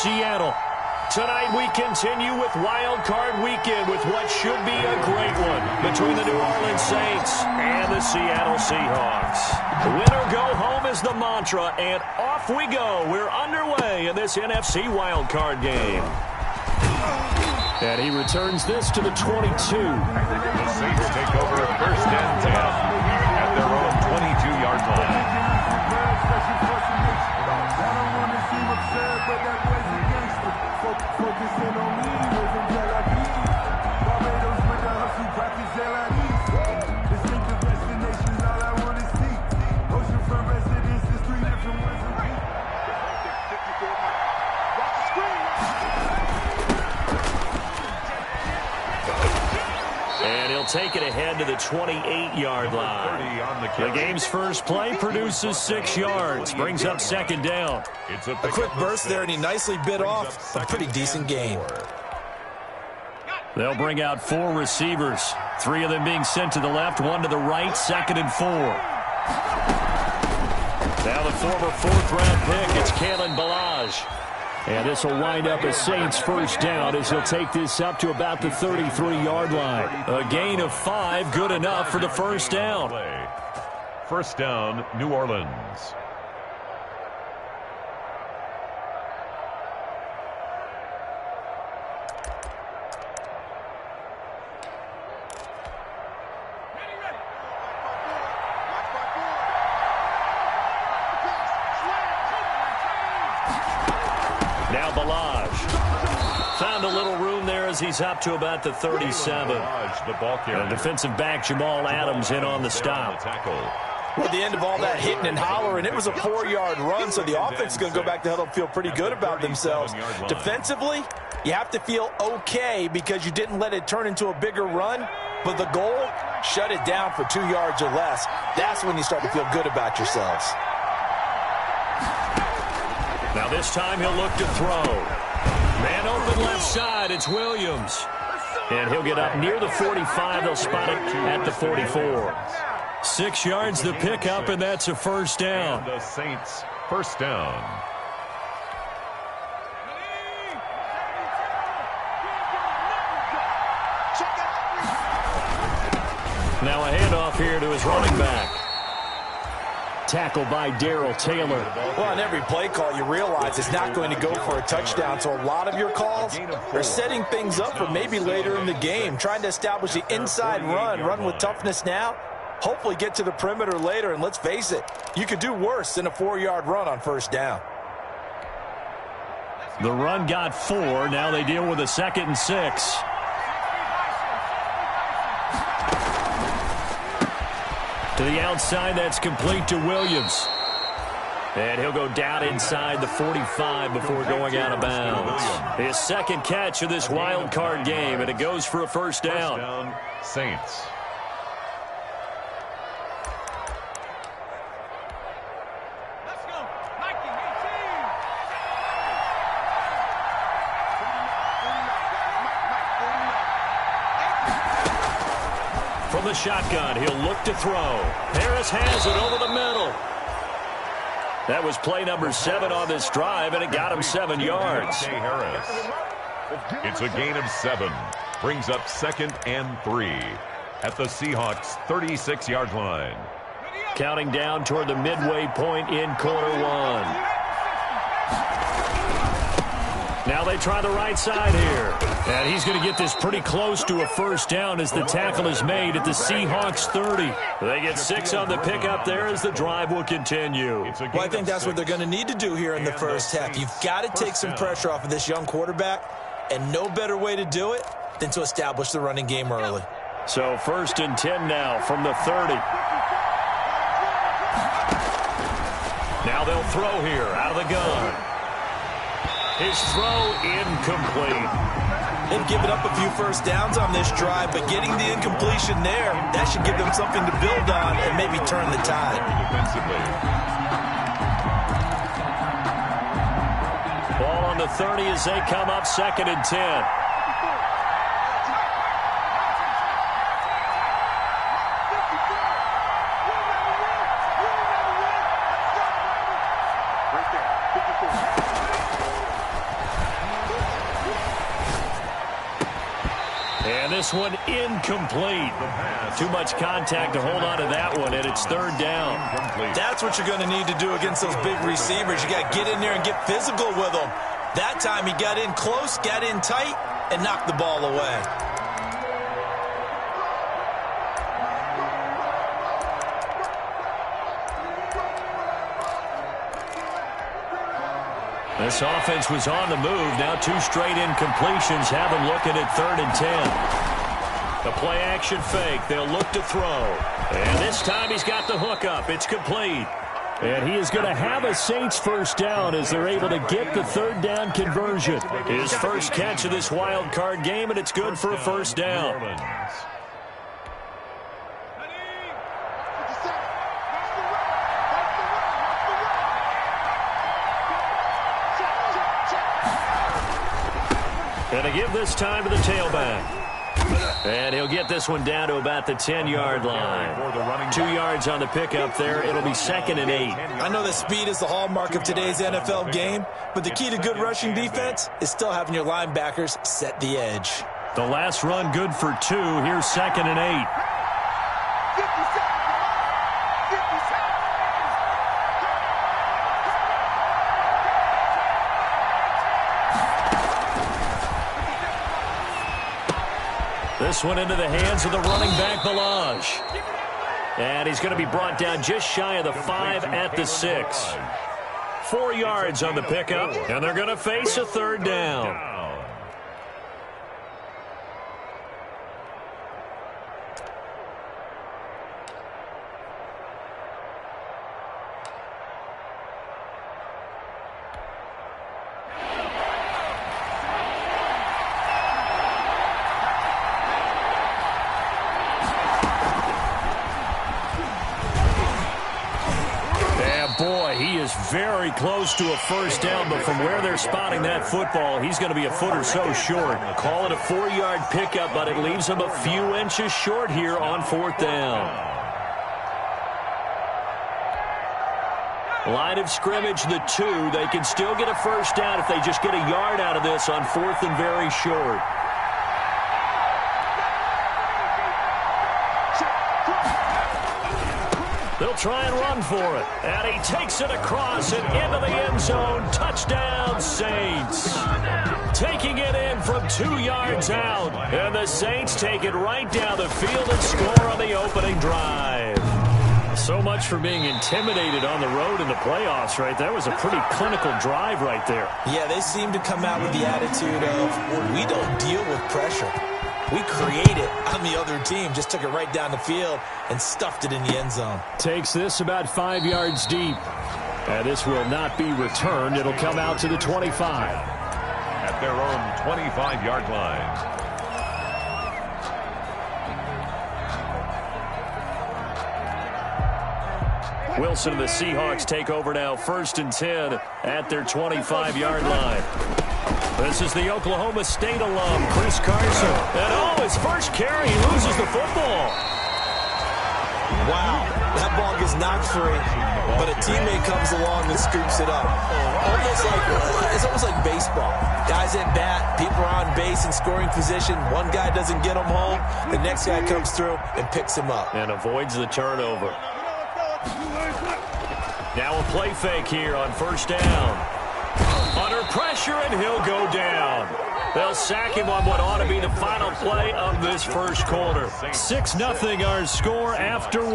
Seattle. Tonight we continue with Wild Card Weekend with what should be a great one between the New Orleans Saints and the Seattle Seahawks. Win or go home is the mantra, and off we go. We're underway in this NFC Wild Card game. And he returns this to the 22. The Saints take over first and 10 at their own 22-yard line. Focusing on me, wasn't Barbados with the hustle, practice distinctive destinations, all I want to see. Oceanfront residences, 3 different ones a week. And he'll take it ahead to the 28-yard line. The game's first play produces 6 yards, brings up second down. A quick burst there, and he nicely bit off a pretty decent gain. They'll bring out 4 receivers, 3 of them being sent to the left, 1 to the right, 2nd and 4. Now the former 4th-round pick, it's Kalen Ballage. And this will wind up a Saints first down as he'll take this up to about the 33-yard line. A gain of 5, good enough for the first down. First down, New Orleans. Now Ballage. Found a little room there as he's up to about the 37. And defensive back Jamal Adams in on the stop. Well, at the end of all that hitting and hollering, it was a 4-yard run, so the offense is going to go back to huddle and feel pretty good about themselves. Defensively, you have to feel okay because you didn't let it turn into a bigger run, but the goal, shut it down for 2 yards or less. That's when you start to feel good about yourselves. Now this time he'll look to throw. Man open left side, it's Williams. And he'll get up near the 45. They'll spot it at the 44. 6 yards the pickup, and that's a first down. And the Saints first down. Now a handoff here to his running back. Tackled by Darrell Taylor. Well, on every play call, you realize it's not going to go for a touchdown. So a lot of your calls are setting things up for maybe later in the game, trying to establish the inside run with toughness now, hopefully get to the perimeter later. And let's face it, you could do worse than a 4-yard run on first down. The run got 4. Now they deal with a 2nd and 6. To the outside, that's complete to Williams. And he'll go down inside the 45 before going out of bounds. His second catch of this wild card game, and it goes for a first down. First down, Saints. From the shotgun, he'll look to throw. Harris has it over the middle. That was play number 7 on this drive, and it got him 7 yards. Harris. It's a gain of 7. Brings up 2nd and 3 at the Seahawks' 36-yard line. Counting down toward the midway point in quarter 1. Now they try the right side here. And he's going to get this pretty close to a first down as the tackle is made at the Seahawks 30. They get 6 on the pickup there as the drive will continue. Well, I think that's what they're going to need to do here in the first half. You've got to take some pressure off of this young quarterback, and no better way to do it than to establish the running game early. So 1st and 10 now from the 30. Now they'll throw here out of the gun. His throw incomplete. They've given up a few first downs on this drive, but getting the incompletion there, that should give them something to build on and maybe turn the tide. Ball on the 30 as they come up 2nd and 10. this one incomplete. Too much contact to hold on to that one, and it's third down. That's what you're going to need to do against those big receivers. You got to get in there and get physical with them. That time he got in close, got in tight, and knocked the ball away. This offense was on the move. Now 2 straight incompletions have them looking at 3rd and 10. The play-action fake. They'll look to throw. And this time he's got the hook up. It's complete. And he is going to have a Saints first down as they're able to get the 3rd down conversion. His first catch of this wild card game, and it's good for a first down. And to give this time to the tailback. And he'll get this one down to about the 10-yard line. 2 yards on the pickup there. It'll be 2nd and 8. I know that speed is the hallmark of today's NFL game, but the key to good rushing defense is still having your linebackers set the edge. The last run good for 2. Here's 2nd and 8. 50 seconds. 50 seconds. This one into the hands of the running back, Balaj. And he's going to be brought down just shy of the 5 at the 6. 4 yards on the pickup, and they're going to face a 3rd down. Boy, he is very close to a first down, but from where they're spotting that football, he's going to be a foot or so short. Call it a 4-yard pickup, but it leaves him a few inches short here on 4th down. Line of scrimmage, the 2. They can still get a first down if they just get a yard out of this on 4th and very short. They'll try and run for it. And he takes it across and into the end zone. Touchdown, Saints. Taking it in from 2 yards out. And the Saints take it right down the field and score on the opening drive. So much for being intimidated on the road in the playoffs, right? That was a pretty clinical drive right there. Yeah, they seem to come out with the attitude of, we don't deal with pressure. We create it on the other team. Just took it right down the field and stuffed it in the end zone. Takes this about 5 yards deep. And this will not be returned. It'll come out to the 25. At their own 25-yard line. Wilson and the Seahawks take over now, 1st and 10 at their 25-yard line. This is the Oklahoma State alum, Chris Carson. And his first carry, he loses the football. Wow, that ball gets knocked free, but a teammate comes along and scoops it up. It's almost like baseball. Guys at bat, people are on base in scoring position. One guy doesn't get him home, the next guy comes through and picks him up. And avoids the turnover. Now a play fake here on 1st down. Under pressure, and he'll go down. They'll sack him on what ought to be the final play of this first quarter. 6-0 our score after 1.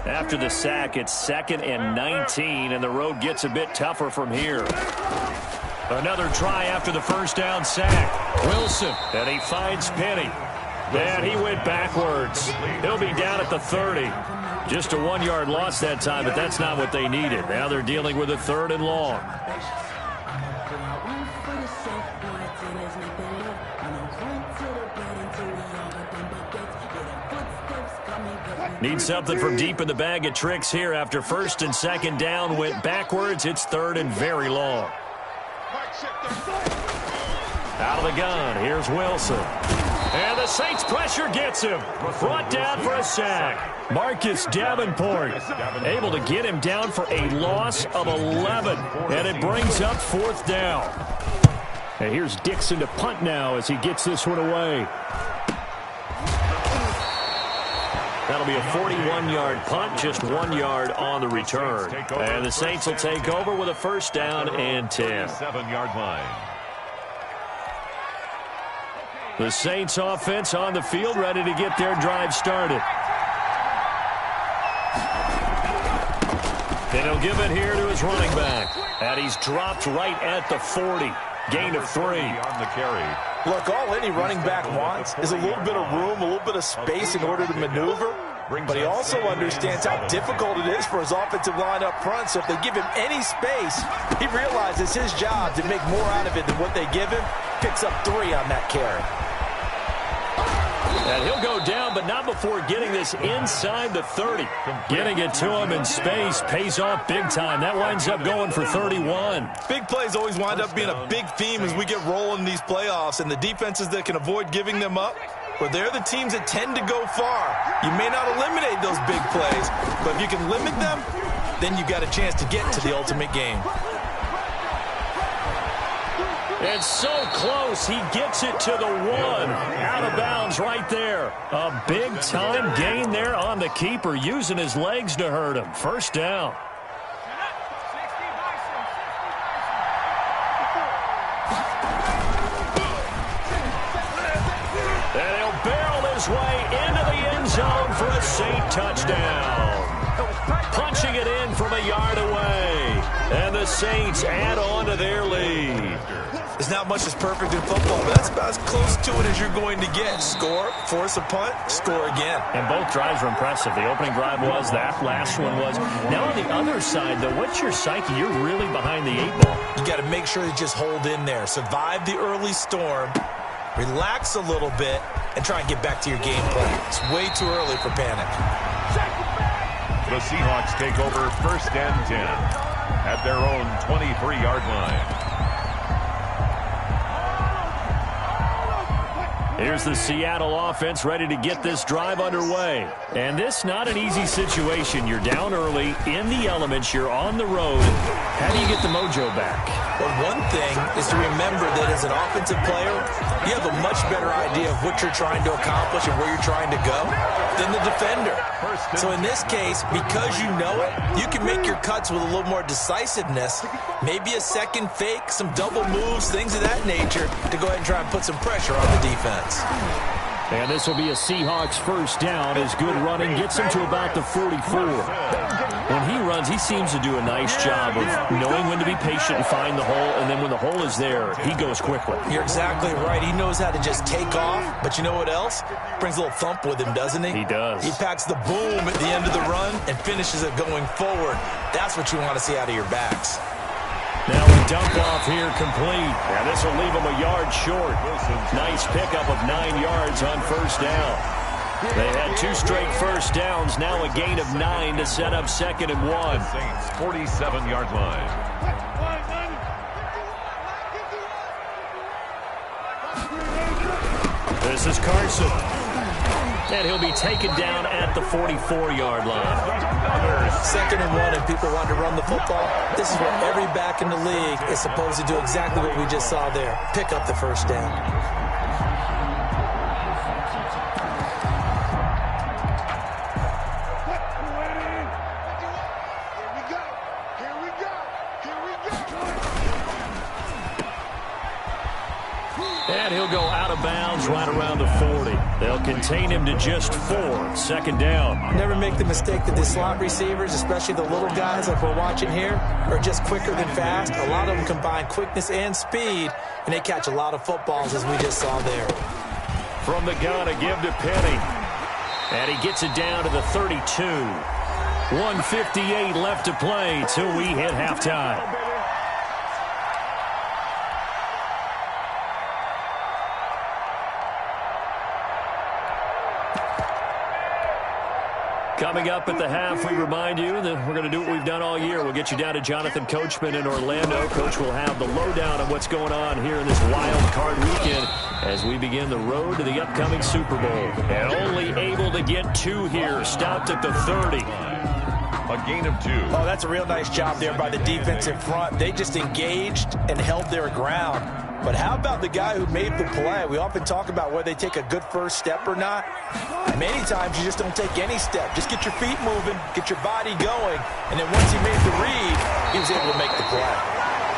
After the sack, it's 2nd and 19, and the road gets a bit tougher from here. Another try after the first down sack. Wilson, and he finds Penny. And he went backwards. He'll be down at the 30. Just a 1-yard loss that time, but that's not what they needed. Now they're dealing with a 3rd and long. Need something from deep in the bag of tricks here after 1st and 2nd down. Went backwards. It's 3rd and very long. Out of the gun. Here's Wilson. And the Saints pressure gets him. Brought down for a sack. Marcus Davenport able to get him down for a loss of 11. And it brings up 4th down. And here's Dixon to punt now as he gets this one away. That'll be a 41-yard punt, just 1 yard on the return. And the Saints will take over with a first down and 10. 7-yard line. The Saints offense on the field, ready to get their drive started. And he'll give it here to his running back. And he's dropped right at the 40. Gain of 3. On the carry. Look, all any running back wants is a little bit of room, a little bit of space in order to maneuver. But he also understands how difficult it is for his offensive line up front. So if they give him any space, he realizes his job to make more out of it than what they give him. Picks up 3 on that carry. And he'll go down, but not before getting this inside the 30. Getting it to him in space pays off big time. That winds up going for 31. Big plays always wind up being a big theme as we get rolling in these playoffs. And the defenses that can avoid giving them up, well, they're the teams that tend to go far. You may not eliminate those big plays, but if you can limit them, then you got a chance to get to the ultimate game. It's so close. He gets it to the 1. Out of bounds right there. A big-time gain there on the keeper, using his legs to hurt him. First down. And he'll barrel his way into the end zone for a Saint touchdown. Punching it in from a yard away. And the Saints add on to their lead. There's not much that's perfect in football, but that's about as close to it as you're going to get. Score, force a punt, score again. And both drives were impressive. The opening drive was, that last one was. Now on the other side, though, what's your psyche? You're really behind the 8 ball. You got to make sure you just hold in there. Survive the early storm, relax a little bit, and try and get back to your game plan. It's way too early for panic. The Seahawks take over first and 10 at their own 23-yard line. Here's the Seattle offense ready to get this drive underway. And this not an easy situation. You're down early, in the elements, you're on the road. How do you get the mojo back? Well, one thing is to remember that as an offensive player, you have a much better idea of what you're trying to accomplish and where you're trying to go than the defender. So in this case, because you know it, you can make your cuts with a little more decisiveness, maybe a second fake, some double moves, things of that nature, to go ahead and try and put some pressure on the defense. And this will be a Seahawks first down. His good running gets him to about the 44. When he runs, he seems to do a nice job of knowing when to be patient and find the hole, and then when the hole is there, he goes quickly. You're exactly right. He knows how to just take off, but you know what else? Brings a little thump with him, doesn't he? He does. He packs the boom at the end of the run and finishes it going forward. That's what you want to see out of your backs. Now a dump off here complete. And this will leave him a yard short. Nice pickup of 9 yards on first down. They had 2 straight first downs. Now a gain of 9 to set up 2nd and 1. Saints 47-yard line. This is Carson. And he'll be taken down at the 44-yard line. 2nd and 1, and people want to run the football. This is what every back in the league is supposed to do, exactly what we just saw there. Pick up the first down. And he'll go out of bounds right around the 40. They'll contain him to just 4. 2nd down. Never make the mistake that the slot receivers, especially the little guys like we're watching here, are just quicker than fast. A lot of them combine quickness and speed, and they catch a lot of footballs, as we just saw there. From the gun, a give to Penny. And he gets it down to the 32. 1:58 left to play till we hit halftime. Coming up at the half, we remind you that we're going to do what we've done all year. We'll get you down to Jonathan Coachman in Orlando. Coach will have the lowdown on what's going on here in this wild card weekend as we begin the road to the upcoming Super Bowl. And only able to get 2 here, stopped at the 30. A gain of 2. Oh, that's a real nice job there by the defense in front. They just engaged and held their ground. But how about the guy who made the play? We often talk about whether they take a good first step or not. Many times you just don't take any step. Just get your feet moving, get your body going, and then once he made the read, he was able to make the play.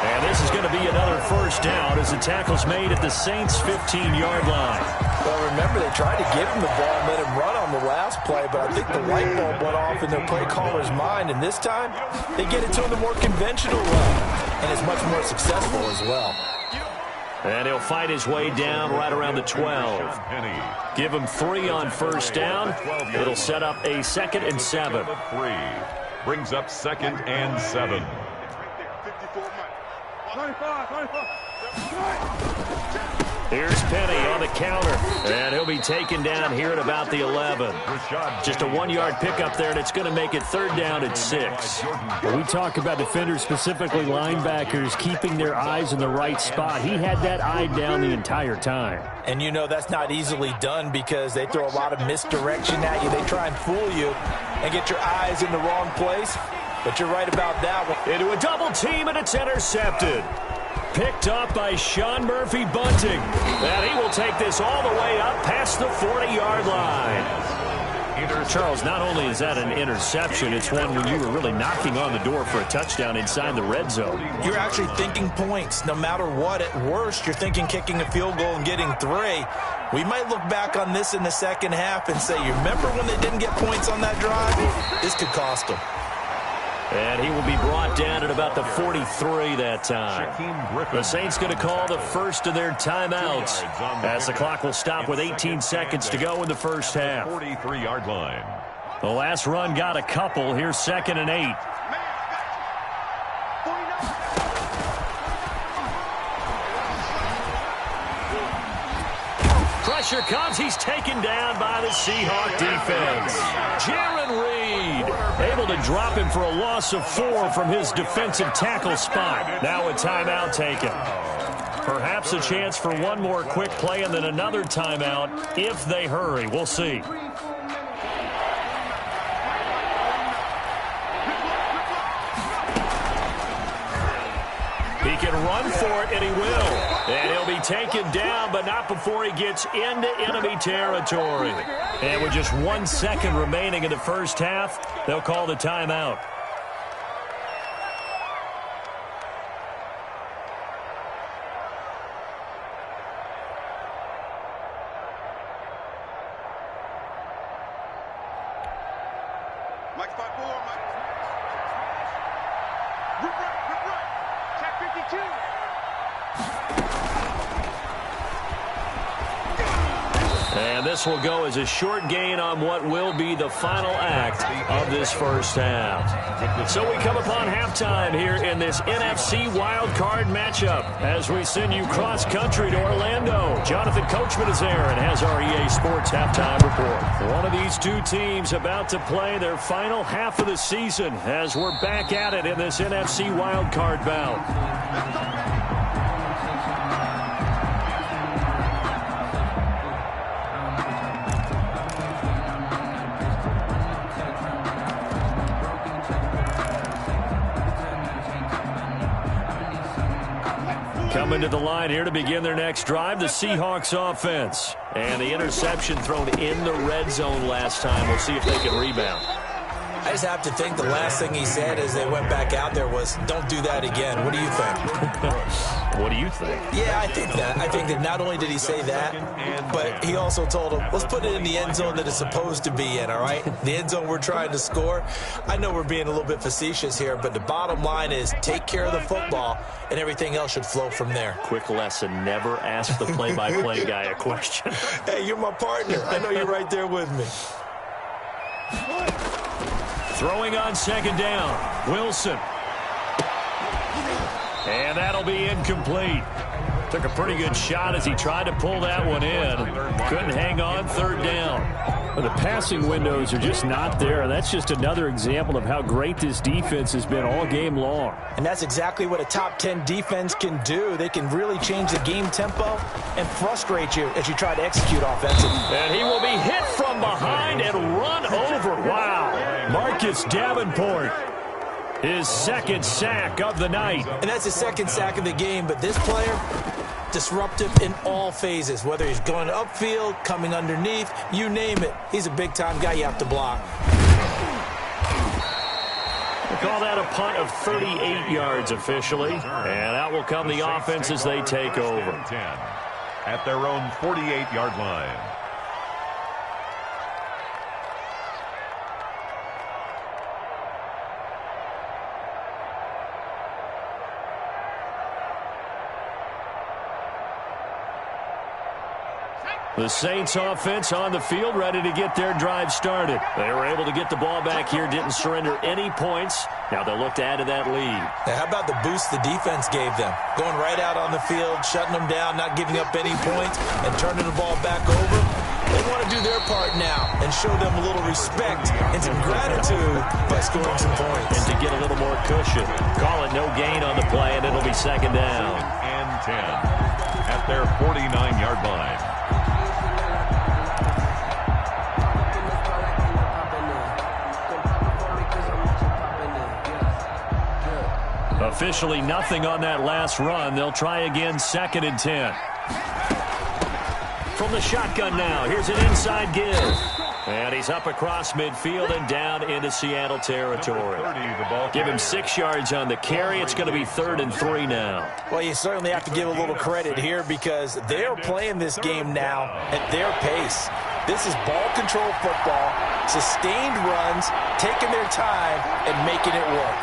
And this is going to be another first down as the tackle's made at the Saints' 15-yard line. Well, remember, they tried to give him the ball and let him run on the last play, but I think the light bulb went off in their play caller's mind, and this time they get it to him the more conventional way, and it's much more successful as well. And he'll fight his way down right around the 12. Give him 3 on first down. It'll set up a 2nd and 7. Brings up 2nd and 7. Here's Penny on the counter, and he'll be taken down here at about the 11. Just a 1-yard pickup there, and it's going to make it 3rd down at 6. When we talk about defenders, specifically linebackers, keeping their eyes in the right spot, he had that eye down the entire time. And you know that's not easily done because they throw a lot of misdirection at you. They try and fool you and get your eyes in the wrong place. But you're right about that one. Into a double team, and it's intercepted. Picked up by Sean Murphy Bunting. And he will take this all the way up past the 40-yard line. Charles, not only is that an interception, it's one when you were really knocking on the door for a touchdown inside the red zone. You're actually thinking points. No matter what, at worst, you're thinking kicking a field goal and getting 3. We might look back on this in the second half and say, you remember when they didn't get points on that drive? This could cost them. And he will be brought down at about the 43 that time. The Saints going to call the first of their timeouts as the clock will stop with 18 seconds to go in the first half. 43-yard line. The last run got a couple. Here's 2nd and 8. Pressure comes. He's taken down by the Seahawk defense. Jaron Reed able to drop him for a loss of 4 from his defensive tackle spot. Now a timeout taken. Perhaps a chance for one more quick play and then another timeout if they hurry. We'll see. He can run for it, and he will. And he'll be taken down, but not before he gets into enemy territory. And with just 1 second remaining in the first half, they'll call the timeout. And this will go as a short gain on what will be the final act of this first half. So we come upon halftime here in this NFC wildcard matchup as we send you cross-country to Orlando. Jonathan Coachman is there and has our EA Sports halftime report. One of these two teams about to play their final half of the season as we're back at it in this NFC wildcard bout. Coming to the line here to begin their next drive, the Seahawks offense. And the interception thrown in the red zone last time. We'll see if they can rebound. I just have to think the last thing he said as they went back out there was, don't do that again. What do you think? What do you think? Yeah, I think that. I think that not only did he say that, but he also told him, let's put it in the end zone that it's supposed to be in, all right? The end zone we're trying to score. I know we're being a little bit facetious here, but the bottom line is take care of the football, and everything else should flow from there. Quick lesson, never ask the play-by-play guy a question. Hey, you're my partner. I know you're right there with me. Throwing on second down, Wilson. And that'll be incomplete. Took a pretty good shot as he tried to pull that one in. Couldn't hang on, third down. Well, the passing windows are just not there. That's just another example of how great this defense has been all game long. And that's exactly what a top 10 defense can do. They can really change the game tempo and frustrate you as you try to execute offensively. And he will be hit from behind and run over. Wow. Marcus Davenport, his second sack of the night. And that's his second sack of the game, but this player, disruptive in all phases, whether he's going upfield, coming underneath, you name it. He's a big-time guy you have to block. We'll call that a punt of 38 yards officially, and out will come the offense as they take over. 10 at their own 48-yard line. The Saints offense on the field, ready to get their drive started. They were able to get the ball back here, didn't surrender any points. Now they'll look to add to that lead. Now, how about the boost the defense gave them? Going right out on the field, shutting them down, not giving up any points, and turning the ball back over. They want to do their part now and show them a little respect and some gratitude by scoring some points. And to get a little more cushion. Call it no gain on the play, and it'll be second down. And 10 at their 49-yard line. Officially nothing on that last run. They'll try again, 2nd and 10. From the shotgun now, here's an inside give. And he's up across midfield and down into Seattle territory. Give him 6 yards on the carry. It's going to be 3rd and 3 now. Well, you certainly have to give a little credit here because they're playing this game now at their pace. This is ball control football, sustained runs, taking their time, and making it work.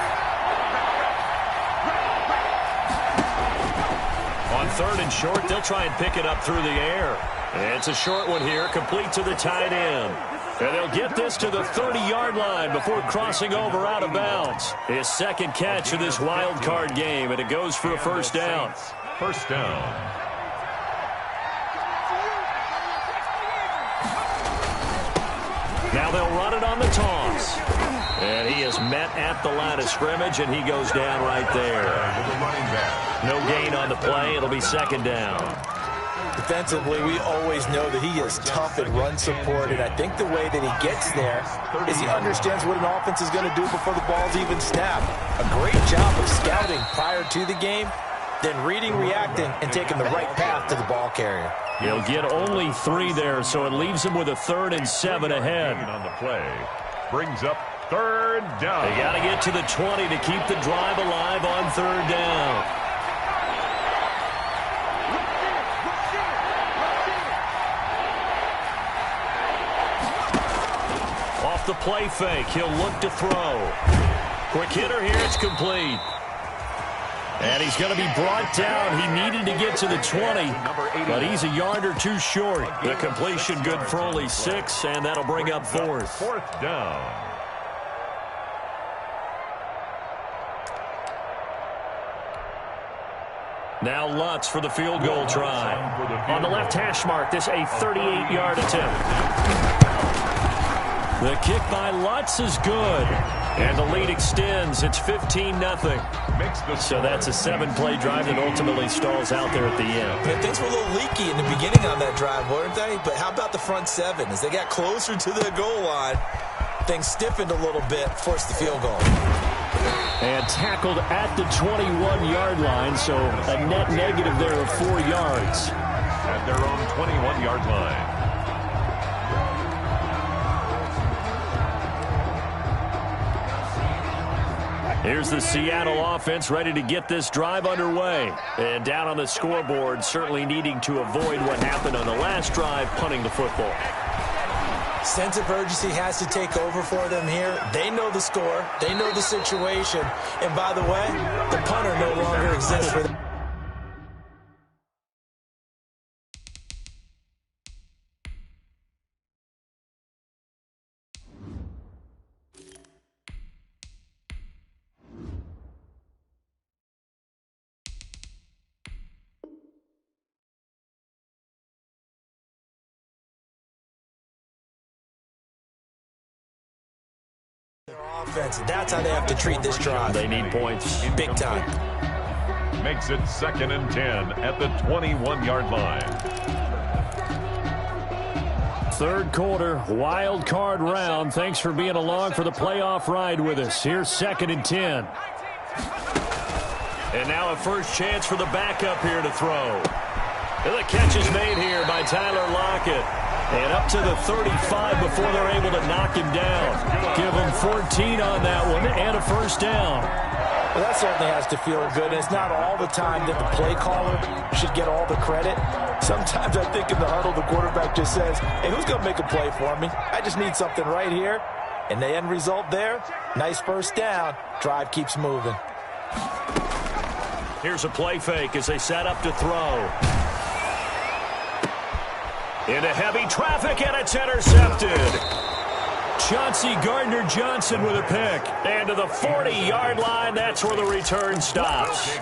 On 3rd and short, they'll try and pick it up through the air. It's a short one here, complete to the tight end. And they'll get this to the 30-yard line before crossing over out of bounds. His second catch of this wild card game, and it goes for a first down. First down. Now they'll run it on the toss. And he is met at the line of scrimmage, and he goes down right there. No gain on the play. It'll be second down. Defensively, we always know that he is tough at run support, and I think the way that he gets there is he understands what an offense is going to do before the ball's even snapped. A great job of scouting prior to the game, then reading, reacting, and taking the right path to the ball carrier. He'll get only 3 there, so it leaves him with a 3rd and 7 ahead. On the play, brings up 3rd down. They got to get to the 20 to keep the drive alive on 3rd down. Off the play fake, he'll look to throw. Quick hitter here, it's complete. And he's going to be brought down. He needed to get to the 20, but he's a yard or 2 short. The completion good for only 6, and that'll bring up 4th. 4th down. Now Lutz for the field goal try. On the left hash mark, this a 38-yard attempt. The kick by Lutz is good. And the lead extends. It's 15-0. So that's a 7-play drive that ultimately stalls out there at the end. But things were a little leaky in the beginning on that drive, weren't they? But how about the front 7? As they got closer to the goal line, things stiffened a little bit, forced the field goal. And tackled at the 21-yard line, so a net negative there of 4 yards. At their own 21-yard line. Here's the Seattle offense ready to get this drive underway. And down on the scoreboard, certainly needing to avoid what happened on the last drive, punting the football. Sense of urgency has to take over for them here. They know the score. They know the situation. And by the way, the punter no longer exists for them. Offense. That's how they have to treat this drive. They need points. Big time. Makes it 2nd and 10 at the 21-yard line. 3rd quarter, wild card round. Thanks for being along for the playoff ride with us. Here's 2nd and 10. And now a first chance for the backup here to throw. And the catch is made here by Tyler Lockett. And up to the 35 before they're able to knock him down. Give him 14 on that one and a first down. Well, that certainly has to feel good. It's not all the time that the play caller should get all the credit. Sometimes I think in the huddle, the quarterback just says, hey, who's going to make a play for me? I just need something right here. And the end result there, nice first down. Drive keeps moving. Here's a play fake as they set up to throw. Into heavy traffic, and it's intercepted. Chauncey Gardner-Johnson with a pick. And to the 40-yard line, that's where the return stops.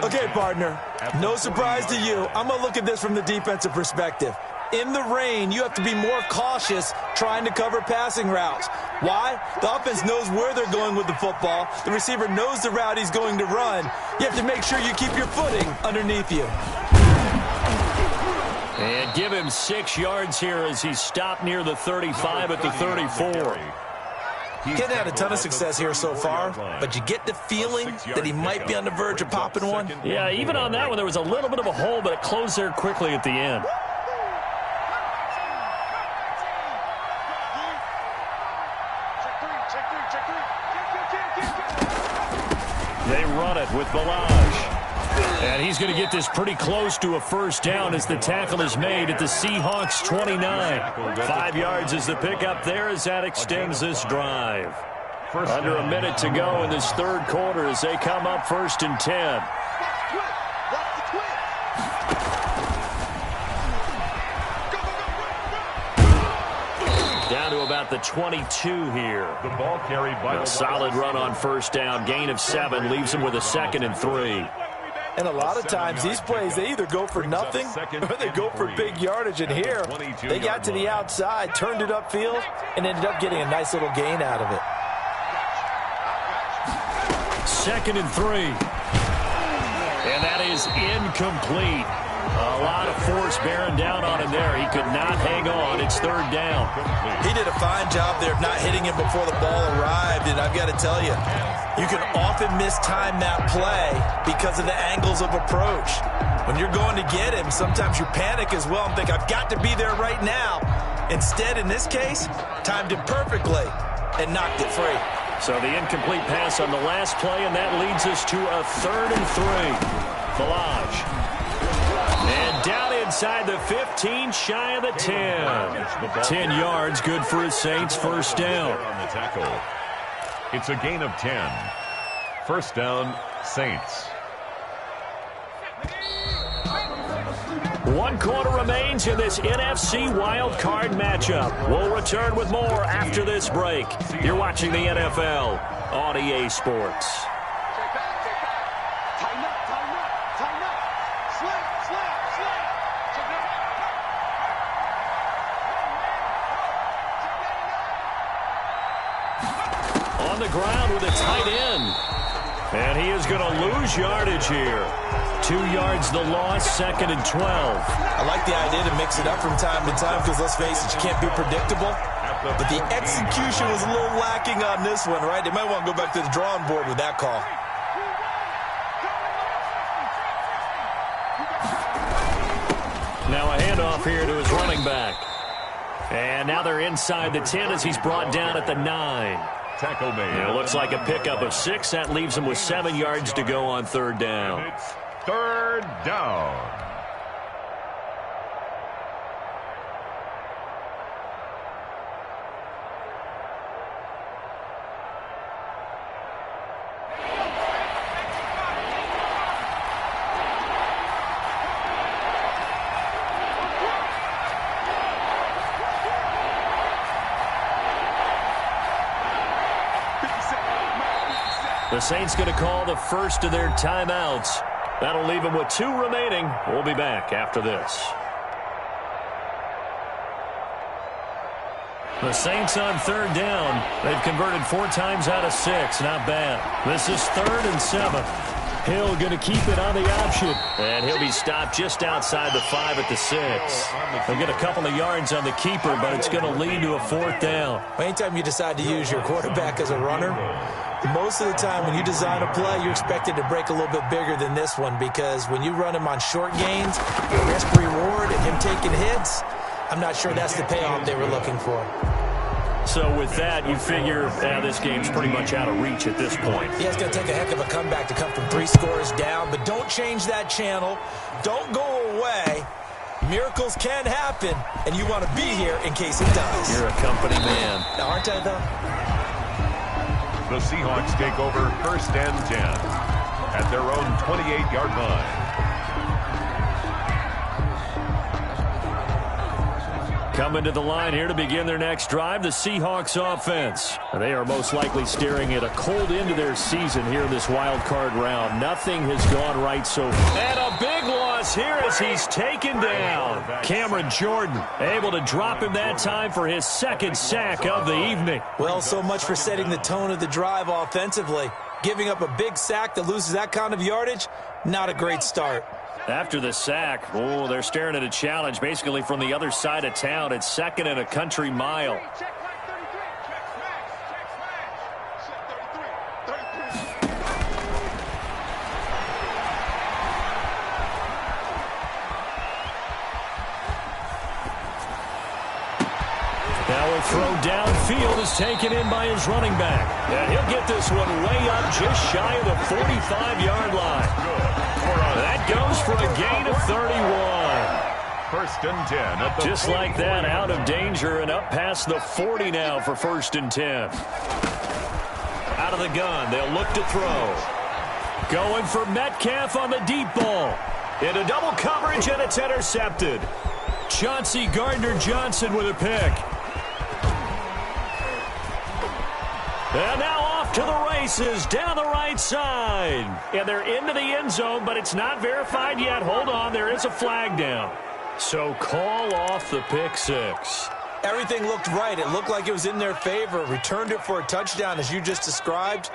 Okay, partner, no surprise to you. I'm going to look at this from the defensive perspective. In the rain, you have to be more cautious trying to cover passing routes. Why? The offense knows where they're going with the football. The receiver knows the route he's going to run. You have to make sure you keep your footing underneath you. And give him 6 yards here as he stopped near the 35 at the 34. He hasn't had a ton of success here so far, but you get the feeling that he might be on the verge of popping one. Yeah, even on that one, there was a little bit of a hole, but it closed there quickly at the end. They run it with Balaj. And he's going to get this pretty close to a first down as the tackle is made at the Seahawks 29. 5 yards is the pickup there as that extends this drive. Under a minute to go in this third quarter as they come up 1st and 10. Down to about the 22 here. The ball carried by a solid run on first down. Gain of 7 leaves him with a 2nd and 3. And a lot of times these plays, they either go for nothing or they go for big yardage. And here, they got to the outside, turned it upfield, and ended up getting a nice little gain out of it. 2nd and 3. And that is incomplete. A lot of force bearing down on him there. He could not hang on. It's 3rd down. He did a fine job there of not hitting him before the ball arrived. And I've got to tell you, you can often mistime that play because of the angles of approach. When you're going to get him, sometimes you panic as well and think, I've got to be there right now. Instead, in this case, timed it perfectly and knocked it free. So the incomplete pass on the last play, and that leads us to a 3rd and 3. Balaj. And down inside the 15, shy of the 10. 10 yards, good for his Saints, first down. It's a gain of 10. First down, Saints. 1 quarter remains in this NFC wild card matchup. We'll return with more after this break. You're watching the NFL on EA Sports. On the ground with a tight end. And he is going to lose yardage here. 2 yards the loss, 2nd and 12. I like the idea to mix it up from time to time because, let's face it, you can't be predictable. But the execution was a little lacking on this one, right? They might want to go back to the drawing board with that call. Now a handoff here to his running back. And now they're inside the 10 as he's brought down at the 9. Tackle made. It looks like a pickup of 6. That leaves him with 7 yards to go on 3rd down. It's 3rd down. The Saints going to call the first of their timeouts. That'll leave them with 2 remaining. We'll be back after this. The Saints on 3rd down. They've converted 4 times out of 6. Not bad. This is 3rd and 7. Hill going to keep it on the option. And he'll be stopped just outside the 5 at the 6. They'll get a couple of yards on the keeper, but it's going to lead to a 4th down. Anytime you decide to use your quarterback as a runner, Most of the time when you design a play, you're expected to break a little bit bigger than this one, because when you run him on short gains, the risk-reward and him taking hits, I'm not sure that's the payoff they were looking for. So with that, you figure this game's pretty much out of reach at this point. Yeah, it's going to take a heck of a comeback to come from 3 scores down, but don't change that channel. Don't go away. Miracles can happen, and you want to be here in case it does. You're a company man. Aren't I, though? The Seahawks take over 1st and 10 at their own 28-yard line. Coming to the line here to begin their next drive, the Seahawks offense. They are most likely staring at a cold end to their season here in this wild card round. Nothing has gone right so far. And a big loss here as he's taken down. Cameron Jordan able to drop him that time for his 2nd sack of the evening. Well, so much for setting the tone of the drive offensively. Giving up a big sack that loses that kind of yardage, not a great start. After the sack, they're staring at a challenge basically from the other side of town. It's 2nd and a country mile. Now a throw downfield is taken in by his running back. And he'll get this one way up just shy of the 45-yard line. That goes for a gain of 31. 1st and 10 at the just like that, out of danger and up past the 40 now for 1st and 10. Out of the gun, they'll look to throw. Going for Metcalf on the deep ball. Into double coverage, and it's intercepted. Chauncey Gardner-Johnson with a pick. And now off to the races down the right side. And they're into the end zone, but it's not verified yet. Hold on, there is a flag down. So call off the pick 6. Everything looked right. It looked like it was in their favor. Returned it for a touchdown, as you just described.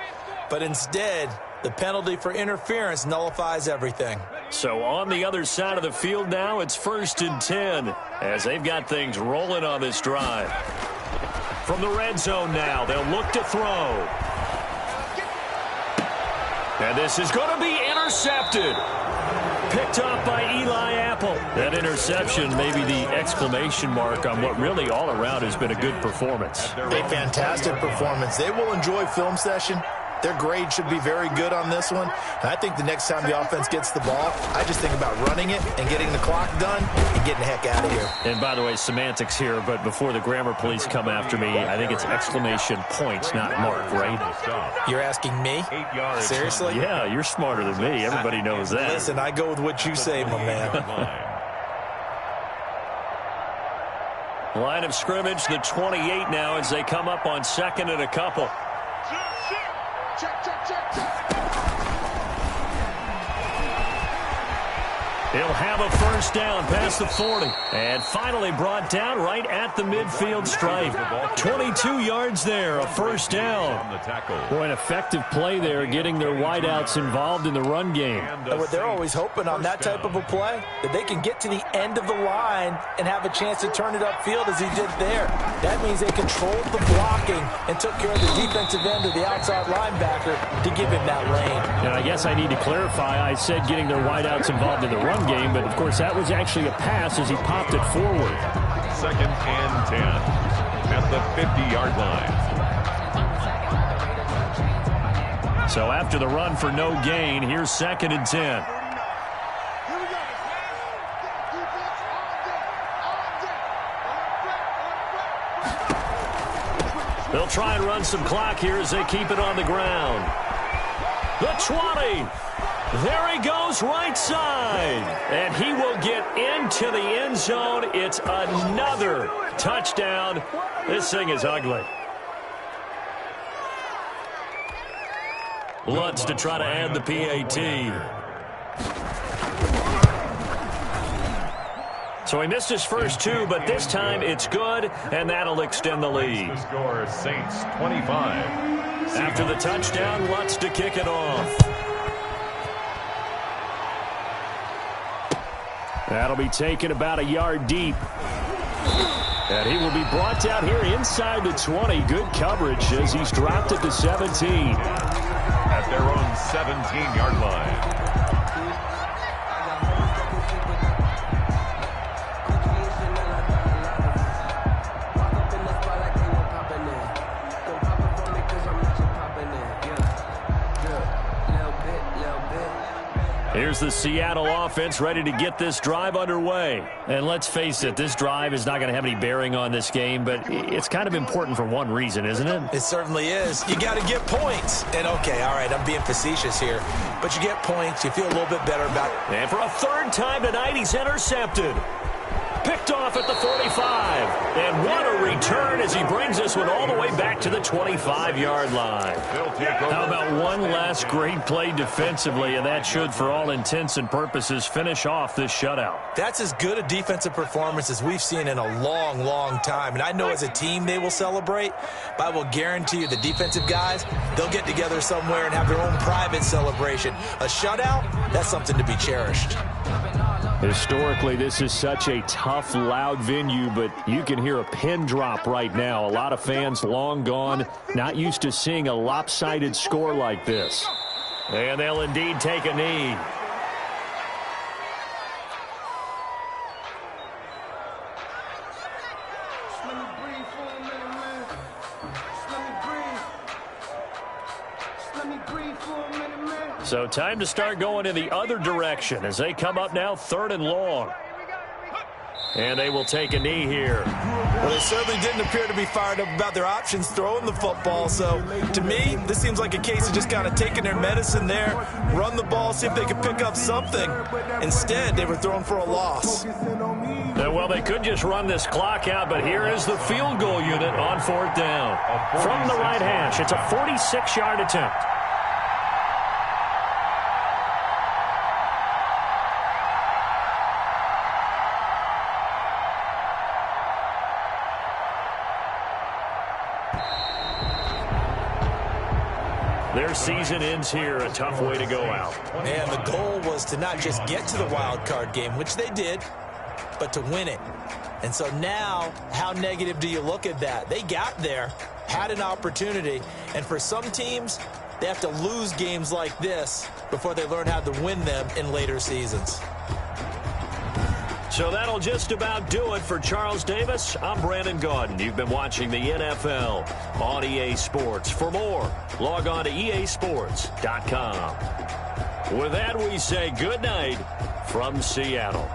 But instead, the penalty for interference nullifies everything. So on the other side of the field now, it's 1st and 10 as they've got things rolling on this drive. From the red zone now, they'll look to throw. And this is going to be intercepted. Picked off by Eli Apple. That interception may be the exclamation mark on what really all around has been a good performance. A fantastic performance. They will enjoy film session. Their grade should be very good on this one. And I think the next time the offense gets the ball, I just think about running it and getting the clock done and getting the heck out of here. And by the way, semantics here, but before the grammar police come after me, I think it's exclamation points, not mark, right? You're asking me? Seriously? Yeah, you're smarter than me. Everybody knows that. Listen, I go with what you say, my man. Line of scrimmage, the 28 now as they come up on 2nd and a couple. He'll have a 1st down past the 40. And finally brought down right at the midfield stripe. 22 yards there, a 1st down. Boy, an effective play there, getting their wideouts involved in the run game. They're always hoping on that type of a play that they can get to the end of the line and have a chance to turn it upfield as he did there. That means they controlled the blocking and took care of the defensive end of the outside linebacker to give him that lane. And I guess I need to clarify, I said getting their wideouts involved in the run game, but of course that was actually a pass as he popped it forward. 2nd and 10 at the 50-yard line. So after the run for no gain, here's 2nd and 10. They'll try and run some clock here as they keep it on the ground. The 20. There he goes, right side. And he will get into the end zone. It's another touchdown. This thing is ugly. Lutz to try to add the PAT. So he missed his first 2, but this time it's good, and that'll extend the lead. The score, Saints 25. After the touchdown, Lutz to kick it off. That'll be taken about a yard deep. And he will be brought down here inside the 20. Good coverage as he's dropped it to 17. At their own 17-yard line. Here's the Seattle offense ready to get this drive underway. And let's face it, this drive is not going to have any bearing on this game, but it's kind of important for one reason, isn't it? It certainly is. You got to get points. And, okay, all right, I'm being facetious here. But you get points, you feel a little bit better about it. And for a third time tonight, he's intercepted. Picked off at the 45. And what a return as he brings this one all the way back to the 25-yard line. How about one last great play defensively, and that should, for all intents and purposes, finish off this shutout. That's as good a defensive performance as we've seen in a long, long time. And I know as a team they will celebrate, but I will guarantee you the defensive guys, they'll get together somewhere and have their own private celebration. A shutout, that's something to be cherished. Historically, this is such a tough, loud venue, but you can hear a pin drop right now. A lot of fans long gone, not used to seeing a lopsided score like this. And they'll indeed take a knee. So time to start going in the other direction as they come up now 3rd and long. And they will take a knee here. Well, they certainly didn't appear to be fired up about their options throwing the football. So, to me, this seems like a case of just kind of taking their medicine there, run the ball, see if they can pick up something. Instead, they were throwing for a loss. Well, they could just run this clock out, but here is the field goal unit on 4th down. From the right hash, it's a 46-yard attempt. Their season ends here. A tough way to go out. And the goal was to not just get to the wild card game, which they did, but to win it. And so now, how negative do you look at that? They got there, had an opportunity, and for some teams, they have to lose games like this before they learn how to win them in later seasons. So that'll just about do it for Charles Davis. I'm Brandon Gaudin. You've been watching the NFL on EA Sports. For more, log on to easports.com. With that, we say good night from Seattle.